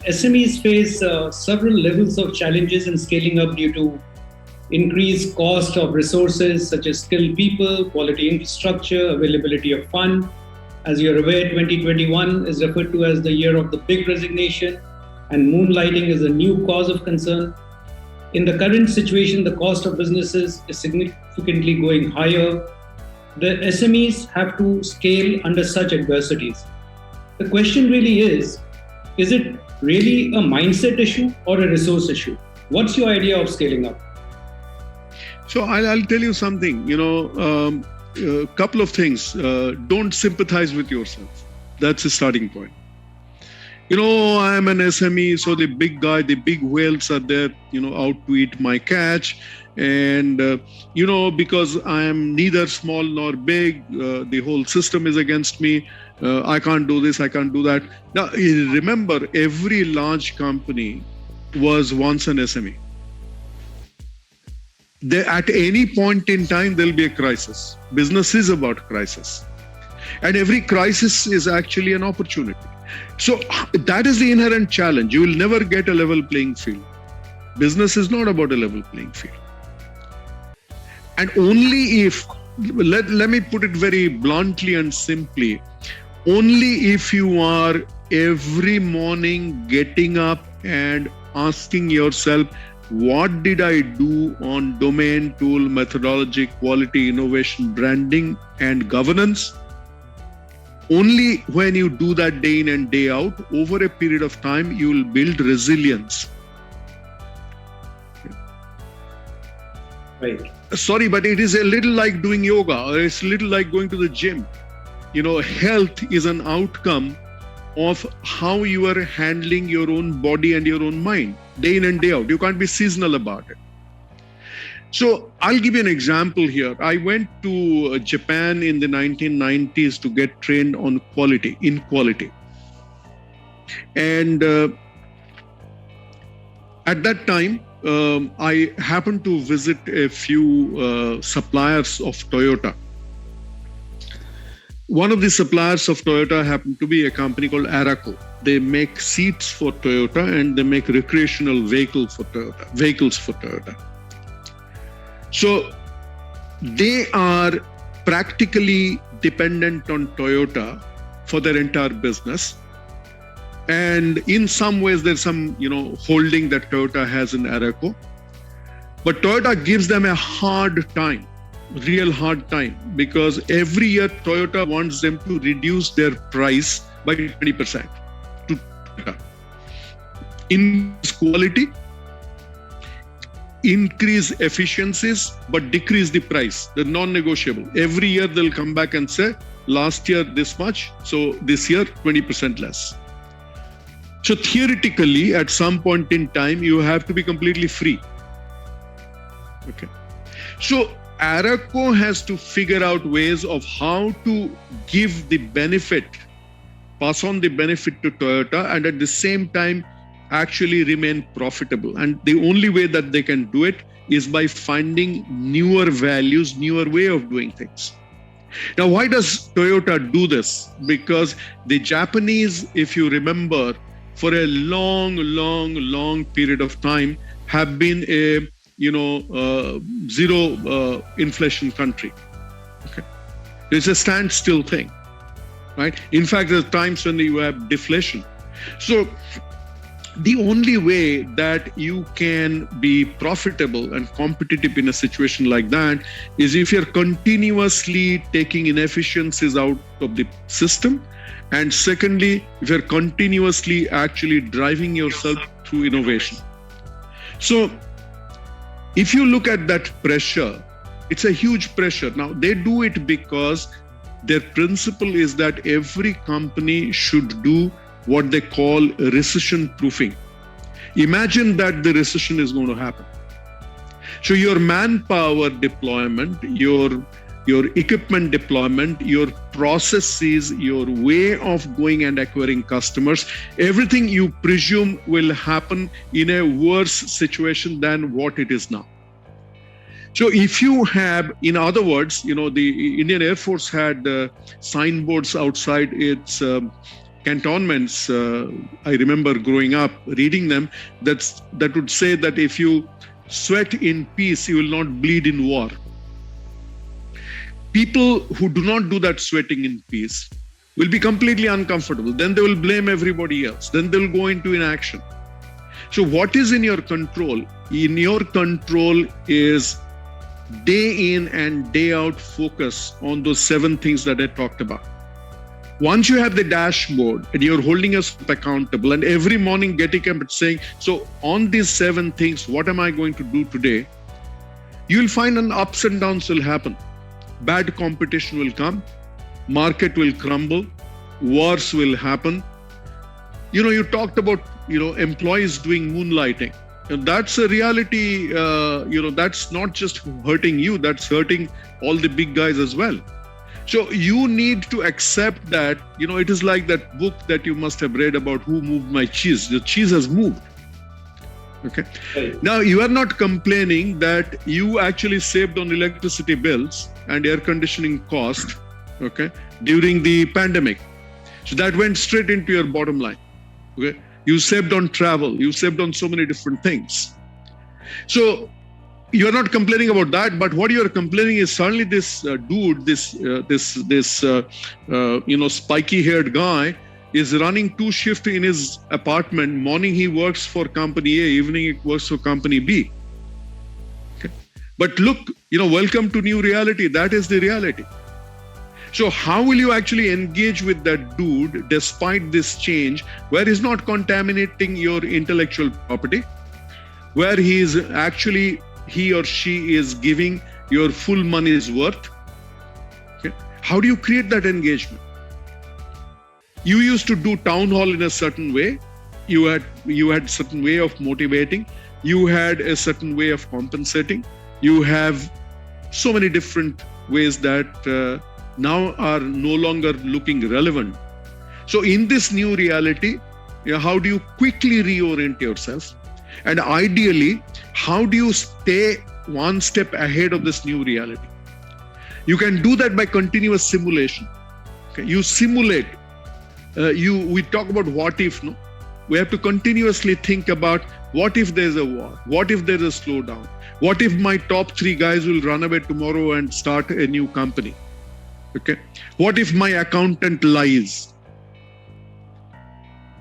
SMEs face several levels of challenges in scaling up due to increased cost of resources such as skilled people, quality infrastructure, availability of fund. As you're aware, 2021 is referred to as the year of the big resignation, and moonlighting is a new cause of concern. In the current situation, the cost of businesses is significantly going higher. The SMEs have to scale under such adversities. The question really is it really a mindset issue or a resource issue? What's your idea of scaling up? So I'll tell you something, a couple of things. Don't sympathize with yourself. That's a starting point. I'm an SME, so the big guy, the big whales are there, out to eat my catch. And, because I am neither small nor big, the whole system is against me. I can't do this, I can't do that. Now, remember, every large company was once an SME. At any point in time, there'll be a crisis. Business is about crisis. And every crisis is actually an opportunity. So that is the inherent challenge. You will never get a level playing field. Business is not about a level playing field. And only if, let me put it very bluntly and simply, only if you are every morning getting up and asking yourself, what did I do on domain, tool, methodology, quality, innovation, branding, and governance? Only when you do that day in and day out, over a period of time, you will build resilience. Right. Sorry, but it is a little like doing yoga, or it's a little like going to the gym. Health is an outcome of how you are handling your own body and your own mind, day in and day out. You can't be seasonal about it. So I'll give you an example here. I went to Japan in the 1990s to get trained on quality. And at that time, I happened to visit a few suppliers of Toyota. One of the suppliers of Toyota happened to be a company called Araco. They make seats for Toyota and they make recreational vehicles for Toyota. So they are practically dependent on Toyota for their entire business. And in some ways, there's some, holding that Toyota has in Araco. But Toyota gives them a hard time, real hard time, because every year Toyota wants them to reduce their price by 20% to Toyota. Increase quality, increase efficiencies, but decrease the price. They're non-negotiable. Every year they'll come back and say, last year this much, so this year 20% less. So theoretically, at some point in time, you have to be completely free. Okay. So Araco has to figure out ways of how to give the benefit, pass on the benefit to Toyota, and at the same time actually remain profitable. And the only way that they can do it is by finding newer values, newer way of doing things. Now, why does Toyota do this? Because the Japanese, if you remember, for a long period of time have been a zero inflation country. Okay, it's a standstill thing, right? In fact, there are times when you have deflation. So the only way that you can be profitable and competitive in a situation like that is if you're continuously taking inefficiencies out of the system. And secondly, if you're continuously actually driving yourself through innovation. So if you look at that pressure, it's a huge pressure. Now, they do it because their principle is that every company should do what they call recession proofing. Imagine that the recession is going to happen. So your manpower deployment, your equipment deployment, your processes, your way of going and acquiring customers, everything you presume will happen in a worse situation than what it is now. So if you have, in other words, the Indian Air Force had signboards outside its cantonments. I remember growing up reading them. That would say that if you sweat in peace, you will not bleed in war. People who do not do that sweating in peace will be completely uncomfortable. Then they will blame everybody else. Then they will go into inaction. So what is in your control? In your control is day in and day out focus on those 7 things that I talked about. Once you have the dashboard and you're holding yourself accountable and every morning getting up and saying, so on these 7 things, what am I going to do today? You'll find an ups and downs will happen. Bad competition will come. Market will crumble. Wars will happen. You talked about, employees doing moonlighting. And that's a reality. That's not just hurting you. That's hurting all the big guys as well. So you need to accept that, it is like that book that you must have read about Who Moved My Cheese. The cheese has moved. Okay. Right. Now you are not complaining that you actually saved on electricity bills and air conditioning cost, okay, during the pandemic. So that went straight into your bottom line. Okay. You saved on travel. You saved on so many different things. So you're not complaining about that, but what you're complaining is suddenly this dude, this spiky-haired guy is running 2 shifts in his apartment. Morning he works for company A, evening he works for company B. Okay. But look, welcome to new reality. That is the reality. So how will you actually engage with that dude despite this change, where he's not contaminating your intellectual property, where he or she is giving your full money's worth? Okay. How do you create that engagement? You used to do town hall in a certain way. You had certain way of motivating. You had a certain way of compensating. You have so many different ways that now are no longer looking relevant. So in this new reality, how do you quickly reorient yourself? And ideally, how do you stay one step ahead of this new reality? You can do that by continuous simulation. Okay? You simulate. We talk about what if, no? We have to continuously think about what if there's a war? What if there's a slowdown? What if my top 3 guys will run away tomorrow and start a new company? Okay. What if my accountant lies?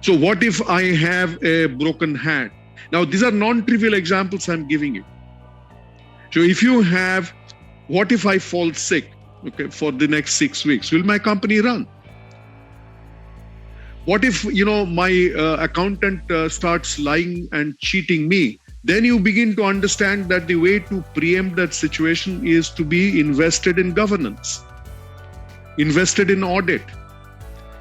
So what if I have a broken hand? Now, these are non-trivial examples I'm giving you. So if you have, what if I fall sick, okay, for the next 6 weeks? Will my company run? What if, my accountant starts lying and cheating me? Then you begin to understand that the way to preempt that situation is to be invested in governance, invested in audit,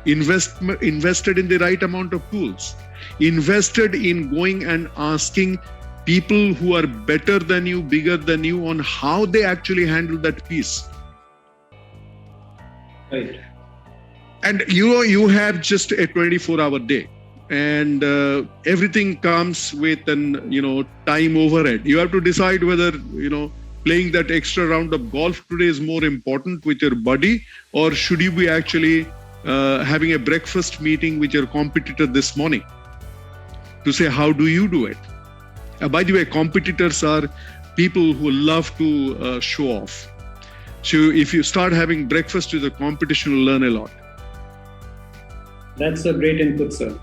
invested in the right amount of tools, invested in going and asking people who are better than you, bigger than you, on how they actually handle that piece. Right. And you have just a 24-hour day, and everything comes with an time overhead. You have to decide whether playing that extra round of golf today is more important with your buddy, or should you be actually having a breakfast meeting with your competitor this morning to say, how do you do it? By the way, competitors are people who love to show off. So if you start having breakfast with a competition, you'll learn a lot. That's a great input, sir.